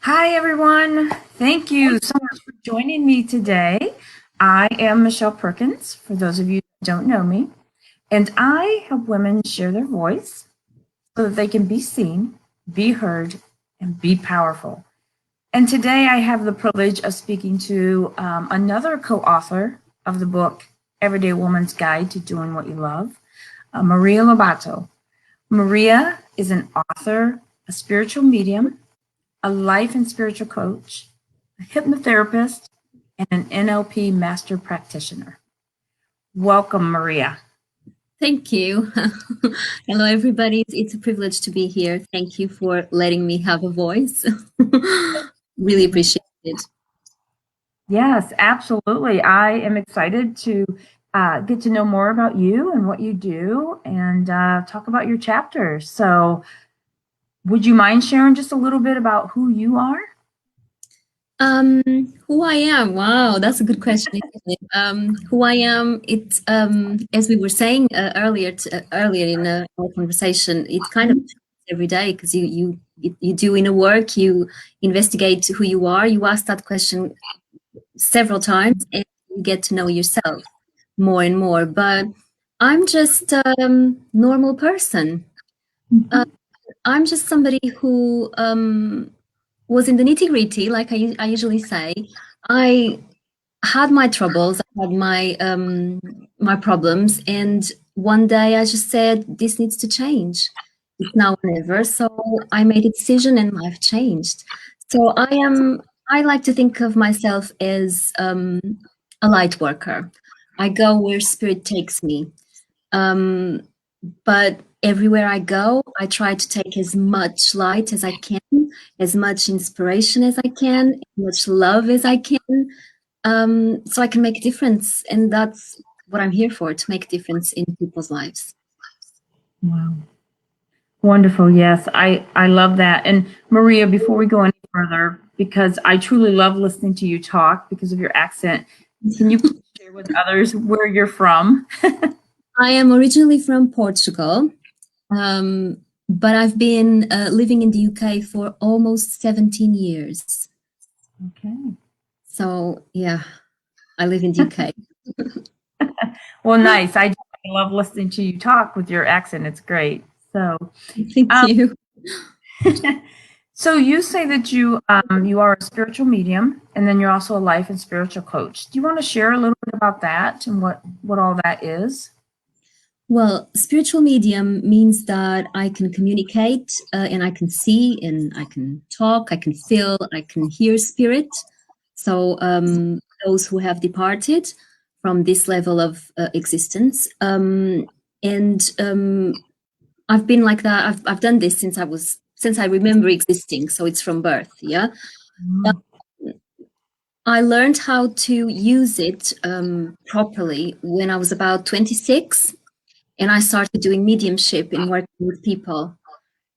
Hi, everyone. Thank you so much for joining me today. I am Michelle Perkins, for those of you who don't know me, and I help women share their voice so that they can be seen, be heard, and be powerful. And today I have the privilege of speaking to another co author of the book, Everyday Woman's Guide to Doing What You Love, Maria Lobato. Maria is an author, a spiritual medium, a life and spiritual coach, a hypnotherapist, and an NLP master practitioner. Welcome, Maria. Thank you. Hello, everybody. It's a privilege to be here. Thank you for letting me have a voice. Really appreciate it. Yes, absolutely. I am excited to get to know more about you and what you do and talk about your chapters. So, would you mind sharing just a little bit about who you are? Um, who I am? Wow, that's a good question. Isn't it? Who I am? It's as we were saying earlier in our conversation. It kind of changes every day because you do inner work. You investigate who you are. You ask that question several times, and you get to know yourself more and more. But I'm just normal person. Uh, Mhm. I'm just somebody who was in the nitty gritty, like I usually say. I had my troubles, I had my problems, and one day I just said, "This needs to change. It's now or never." So I made a decision, and life changed. So I am. I like to think of myself as a light worker. I go where spirit takes me. Um, but everywhere I go, I try to take as much light as I can, as much inspiration as I can, as much love as I can, so I can make a difference. And that's what I'm here for, to make a difference in people's lives. Wow. Wonderful. Yes, I love that. And Maria, before we go any further, because I truly love listening to you talk because of your accent, can you please share with others where you're from? I am originally from Portugal, um, but I've been living in the UK for almost 17 years. Okay. So, yeah, I live in the UK. Well, nice. I love listening to you talk with your accent. It's great. So, Thank um, you. so you say that you are a spiritual medium, and then you're also a life and spiritual coach. Do you want to share a little bit about that and what all that is? Well, spiritual medium means that I can communicate and I can see and I can talk, I can feel, I can hear spirit. So, those who have departed from this level of existence. And I've been like that. I've done this since I remember existing. So it's from birth. Yeah. Uh, Mm. I learned how to use it properly when I was about 26 and I started doing mediumship and working with people.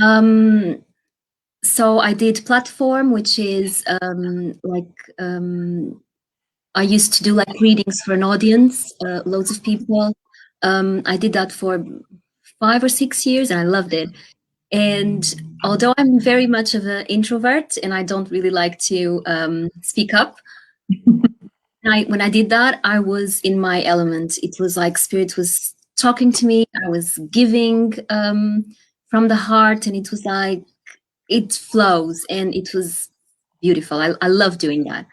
Um, so I did platform, which is I used to do like readings for an audience, loads of people. I did that for 5 or 6 years, and I loved it. And although I'm very much of an introvert and I don't really like to speak up, when I did that, I was in my element. It was like spirit was talking to me. I was giving from the heart, and it was like it flows, and it was beautiful. I love doing that.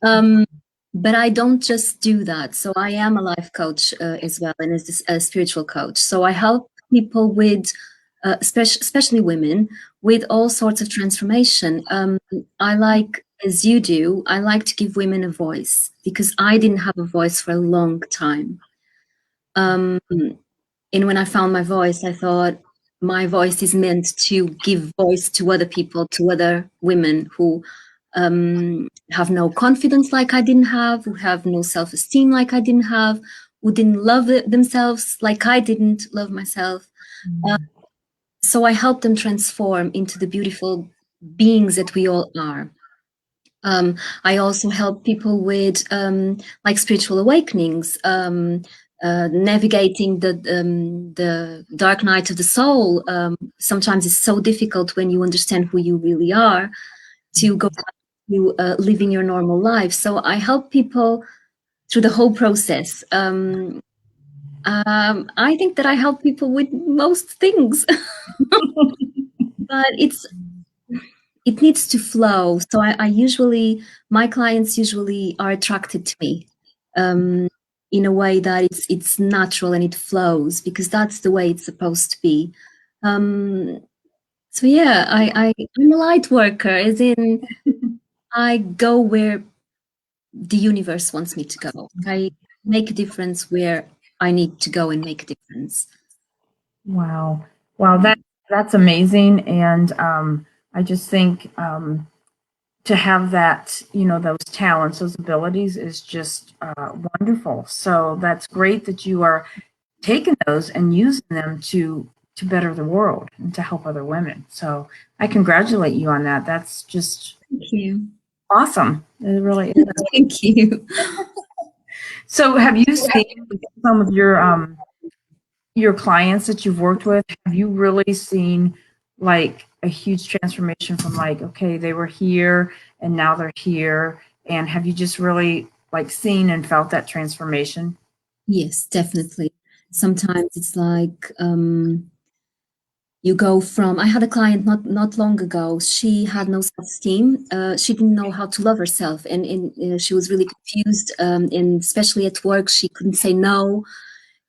Um, but I don't just do that. So I am a life coach as well, and as a spiritual coach. So I help people with, especially women, with all sorts of transformation. I like, as you do, I like to give women a voice because I didn't have a voice for a long time. Um, and when I found my voice, I thought my voice is meant to give voice to other people, to other women who have no confidence like I didn't have, who have no self esteem like I didn't have, who didn't love themselves like I didn't love myself. Uh, Mm. so I help them transform into the beautiful beings that we all are. I also help people with like spiritual awakenings, navigating the dark night of the soul. Sometimes it's so difficult when you understand who you really are. to go back to living your normal life. So I help people through the whole process. I think that I help people with most things, but it needs to flow. So I usually, my clients usually are attracted to me in a way that it's natural and it flows because that's the way it's supposed to be. So yeah, I'm a light worker, as in I go where the universe wants me to go. I make a difference where I need to go and make a difference. Wow. Wow, that's amazing. And I just think to have that, those talents, those abilities is just wonderful. So that's great that you are taking those and using them to better the world and to help other women. So I congratulate you on that. That's just Thank you. awesome. It really is. Thank you. So have you seen with some of your clients that you've worked with, have you really seen like a huge transformation from like, okay, they were here and now they're here? And have you just really like seen and felt that transformation? Yes, definitely. Sometimes it's like you go from. I had a client not long ago. She had no self-esteem. She didn't know how to love herself, and she was really confused. And especially at work, she couldn't say no.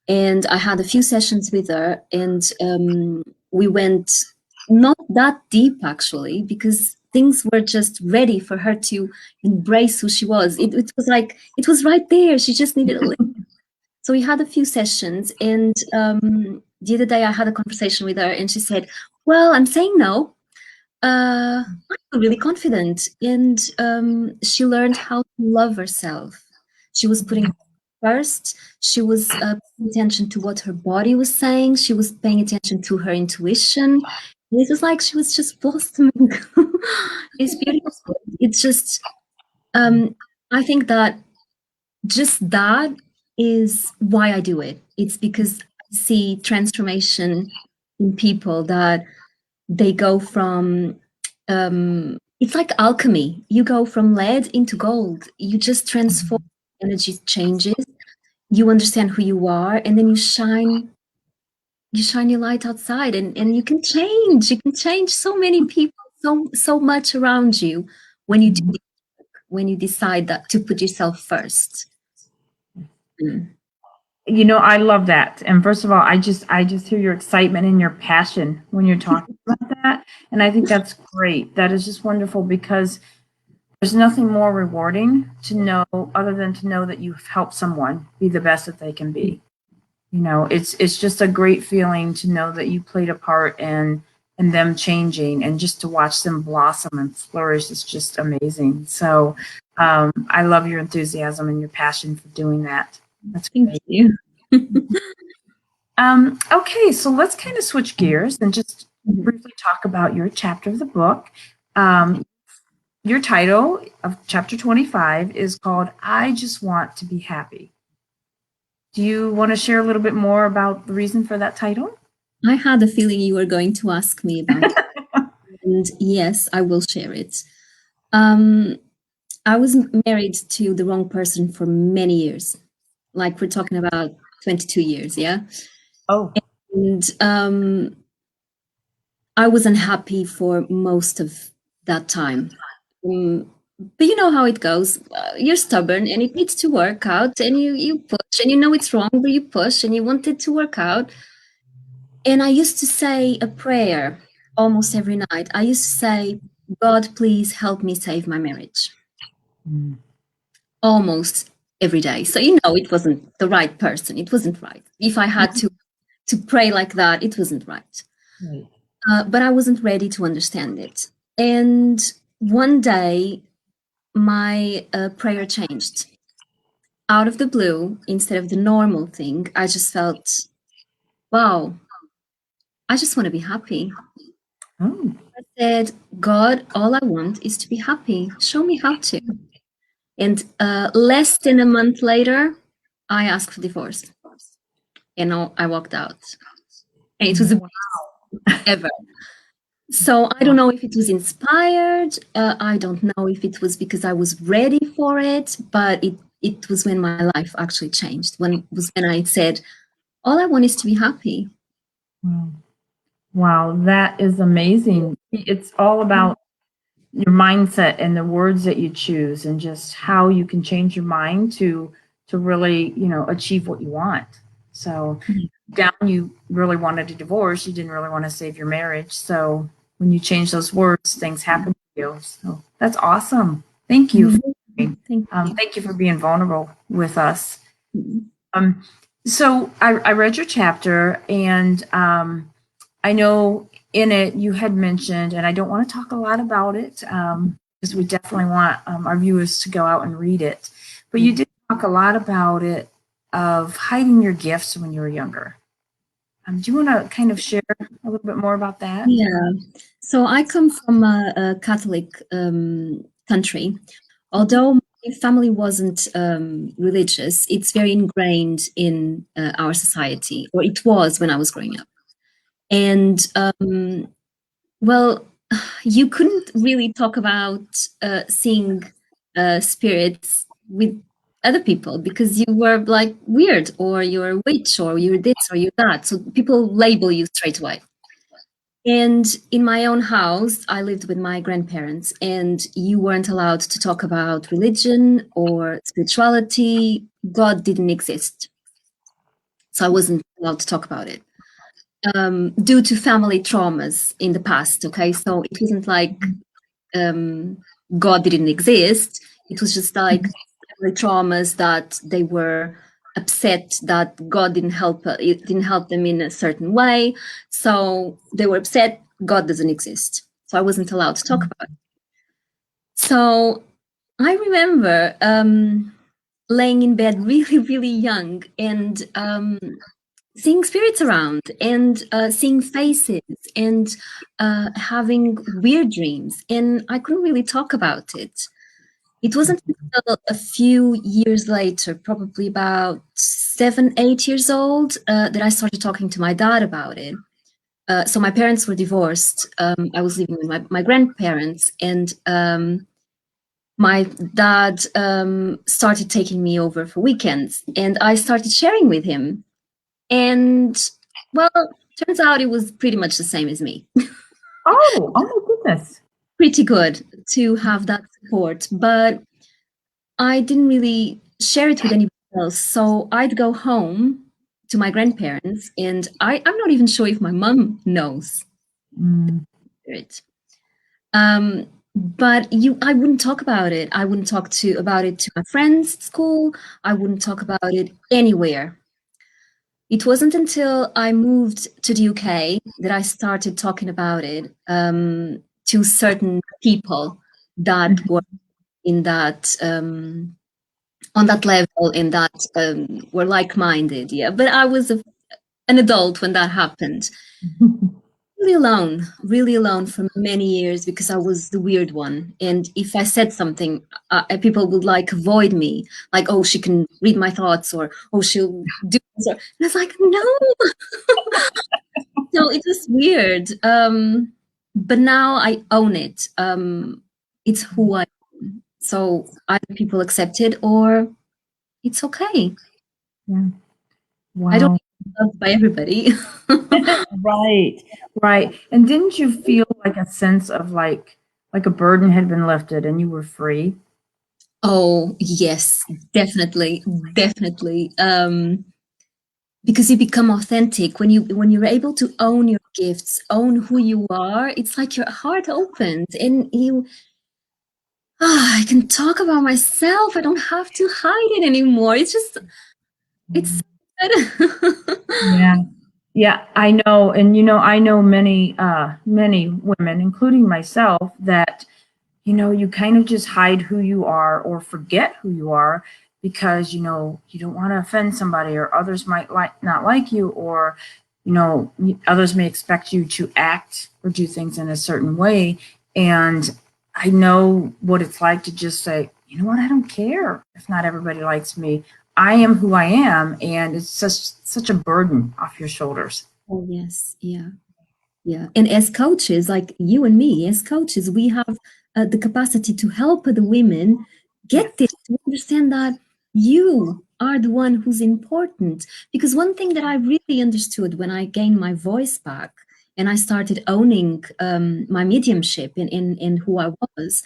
And I had a few sessions with her, and we went not that deep actually, because things were just ready for her to embrace who she was. It was like it was right there. She just needed a little. So we had a few sessions, and the other day I had a conversation with her, and she said, "Well, I'm saying no. I feel really confident," and she learned how to love herself. She was putting first. She was paying attention to what her body was saying. She was paying attention to her intuition. It was like she was just blossoming. It's beautiful. It's just, I think that just that is why I do it. It's because I see transformation in people that they go from, it's like alchemy. You go from lead into gold. You just transform, energy changes, you understand who you are, and then you shine your light outside, and you can change so many people, so much around you when you do, when you decide that to put yourself first. Mm. I love that. And first of all, I just hear your excitement and your passion when you're talking about that. And I think that's great. That is just wonderful because there's nothing more rewarding to know other than to know that you've helped someone be the best that they can be. It's just a great feeling to know that you played a part in them changing and just to watch them blossom and flourish is just amazing. So I love your enthusiasm and your passion for doing that. That's Thank great. you. Okay, so let's kind of switch gears and just briefly talk about your chapter of the book. Um, your title of chapter 25 is called I Just Want to Be Happy. Do you want to share a little bit more about the reason for that title? I had a feeling you were going to ask me about it, and yes, I will share it. Um, I was married to the wrong person for many years. Like we're talking about 22 years, yeah? Oh, And I was unhappy for most of that time. Um, but you know how it goes. You're stubborn and it needs to work out, and you push, and you know it's wrong, but you push and you want it to work out. And I used to say a prayer almost every night. I used to say, God, please help me save my marriage. mm, Almost every day. So you know it wasn't the right person. It wasn't right. If I had to pray like that, it wasn't right. right. But I wasn't ready to understand it. And one day, my prayer changed. Out of the blue, instead of the normal thing, I just felt, wow, I just want to be happy. Oh, I said, God, all I want is to be happy. Show me how to. And less than a month later, I asked for divorce. And I walked out. And it was the wow. best ever. So I don't know if it was inspired. I don't know if it was because I was ready for it, but it was when my life actually changed. When I said, all I want is to be happy. Wow. Wow, that is amazing. It's all about your mindset and the words that you choose and just how you can change your mind to really, achieve what you want. So down you really wanted a divorce, you didn't really want to save your marriage. So when you change those words, things happen to you. So that's awesome. Thank you. Thank you. Thank you for being vulnerable with us. Mhm. So I read your chapter, and I know in it you had mentioned, and I don't want to talk a lot about it because we definitely want our viewers to go out and read it. But you did talk a lot about it of hiding your gifts when you were younger. Do you want to kind of share a little bit more about that? Yeah. So I come from a Catholic country. Although my family wasn't religious, it's very ingrained in our society, or it was when I was growing up. And well, you couldn't really talk about seeing spirits with other people because you were like weird, or you're a witch, or you're this, or you're that. So people label you straight away. And in my own house, I lived with my grandparents, and you weren't allowed to talk about religion or spirituality. God didn't exist. So I wasn't allowed to talk about it due to family traumas in the past. Okay. So it wasn't like God didn't exist. It was just like family traumas that they were upset that God didn't help. It didn't help them in a certain way, so they were upset. God doesn't exist, so I wasn't allowed to talk about it. So I remember laying in bed really, really young and seeing spirits around and seeing faces and having weird dreams, and I couldn't really talk about it. It wasn't until a few years later, probably about 7, 8 years old, that I started talking to my dad about it. So my parents were divorced. I was living with my grandparents, and my dad started taking me over for weekends, and I started sharing with him. And well, turns out it was pretty much the same as me. Oh my goodness. Pretty good to have that support, but I didn't really share it with anybody else. So I'd go home to my grandparents, and I'm not even sure if my mom knows Mm. it. But I wouldn't talk about it. I wouldn't talk to about it to my friends at school. I wouldn't talk about it anywhere. It wasn't until I moved to the UK that I started talking about it to certain people that were in that on that level, and that were like-minded. Yeah, but I was an adult when that happened. Really alone for many years because I was the weird one. And if I said something, people would like avoid me, like, oh, she can read my thoughts, or oh, she'll do this. And I was like, no. So it was weird. But now I own it. It's who I am. So either people accept it or it's okay. Yeah. I don't Wow. need to be loved by everybody. Right. Right. And didn't you feel like a sense of like a burden had been lifted and you were free? Oh, yes, definitely, definitely. Because you become authentic when you're able to own your gifts, own who you are. It's like your heart opens, and I can talk about myself. I don't have to hide it anymore. It's so good. Yeah. Yeah, I know. And I know many women, including myself, that you kind of just hide who you are or forget who you are because you don't want to offend somebody, or others might not like you, or others may expect you to act or do things in a certain way. And I know what it's like to just say, you know what, I don't care if not everybody likes me. I am who I am, and it's such a burden off your shoulders. Oh, yes, yeah. Yeah, and as coaches, like you and me, as coaches, we have the capacity to help the women Yes. get this, to understand that you are the one who's important. Because one thing that I really understood when I gained my voice back and I started owning my mediumship in who I was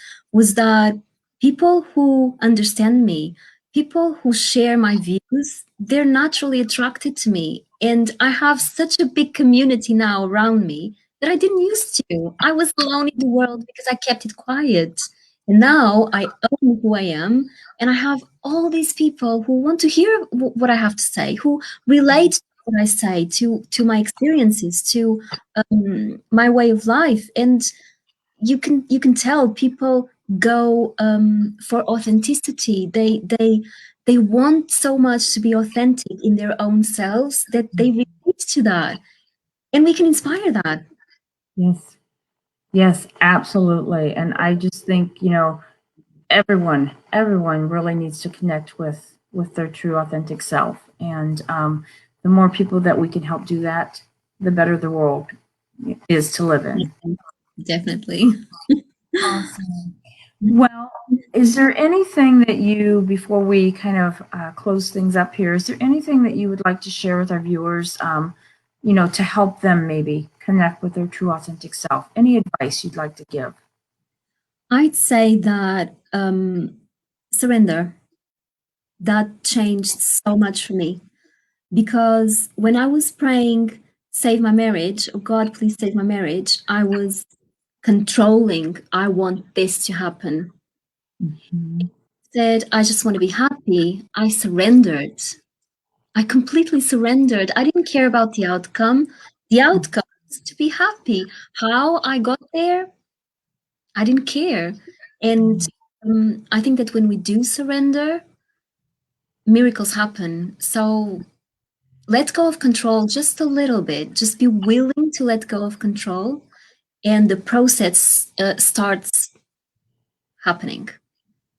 that people who understand me, people who share my views, they're naturally attracted to me. And I have such a big community now around me that I didn't used to. I was alone in the world because I kept it quiet. And now I own who I am, and I have all these people who want to hear what I have to say, who relate to what I say, to my experiences, to my way of life. And you can tell people go for authenticity. They want so much to be authentic in their own selves that they relate to that, and we can inspire that. Yes. Yes, absolutely. And I just think, everyone really needs to connect with their true authentic self. And the more people that we can help do that, the better the world is to live in. Definitely. Awesome. Well, is there anything that you, before we kind of close things up here, is there anything that you would like to share with our viewers, to help them maybe connect with their true authentic self? Any advice you'd like to give? I'd say that surrender, that changed so much for me, because when I was praying, save my marriage, oh God, please save my marriage, I was controlling, I want this to happen. Mhm. Said, I just want to be happy. I surrendered. I completely surrendered. I didn't care about the outcome. The outcome was to be happy. How I got there, I didn't care. And I think that when we do surrender, miracles happen. So let go of control just a little bit. Just be willing to let go of control, and the process starts happening.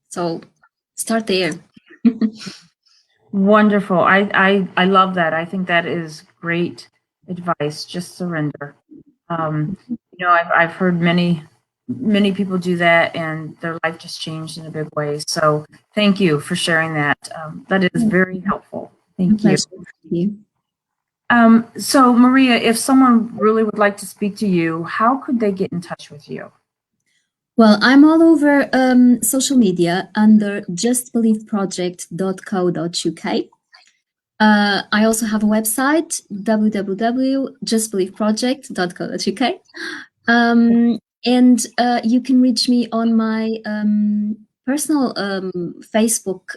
So start there. Wonderful. I love that. I think that is great advice. Just surrender. I've heard many people do that, and their life just changed in a big way. So thank you for sharing that. That is very helpful. My Thank you. pleasure. Thank you. So Maria, if someone really would like to speak to you, how could they get in touch with you? Well, I'm all over social media under justbelieveproject.co.uk. I also have a website, www.justbelieveproject.co.uk. And you can reach me on my personal Facebook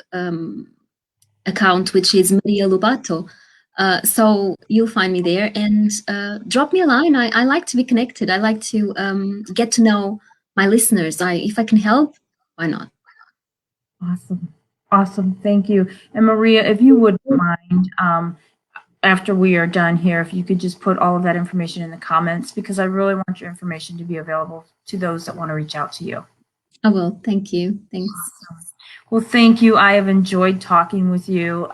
account, which is Maria Lobato. So you'll find me there, and drop me a line. I like to be connected. I like to get to know my listeners. If I can help, why not? Awesome. Awesome. Thank you. And Maria, if you wouldn't mind, after we are done here, if you could just put all of that information in the comments, because I really want your information to be available to those that want to reach out to you. I will. Thank you. Thanks. Well, thank you. I have enjoyed talking with you.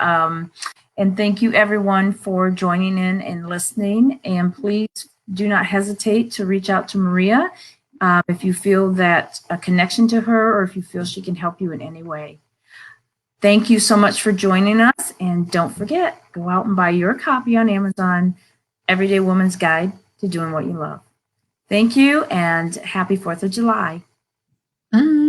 And thank you, everyone, for joining in and listening. And please do not hesitate to reach out to Maria if you feel that a connection to her or if you feel she can help you in any way. Thank you so much for joining us. And don't forget, go out and buy your copy on Amazon, Everyday Woman's Guide to Doing What You Love. Thank you, and happy 4th of July. Bye.